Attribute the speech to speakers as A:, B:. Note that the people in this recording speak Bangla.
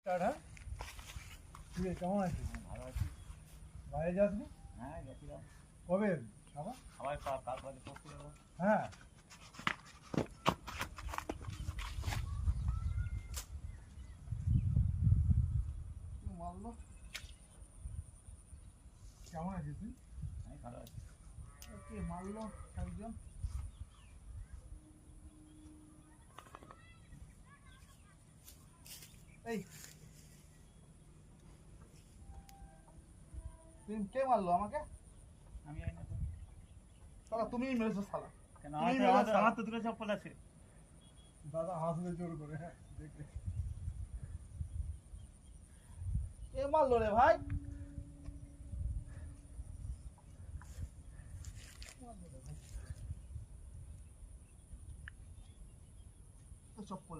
A: হ্যাঁ তুই কেমন আছিস?
B: ভালো আছি।
A: বাইরে যাসনি?
B: হ্যাঁ গেছিলাম।
A: কবে আবার?
B: আবার কাল বাদে পড়তে যাবো।
A: হ্যাঁ মারলো। কেমন আছিস তুই?
B: আমি ভালো আছি।
A: কে মারলো একজন? এই তুই কে মারলো আমাকে?
B: আমি জানি না তো।
A: শালা তুমিই মেরেছো শালা।
B: কেন
A: তুমি
B: আমার তো-
A: মেরেছো
B: আমার তো-
A: শালা।
B: আমার তো দুটো চপ্পল আছে।
A: দাদা হাসলে জোর করে। হ্যাঁ দেখে কে মারলো রে ভাই? তো চপ্পল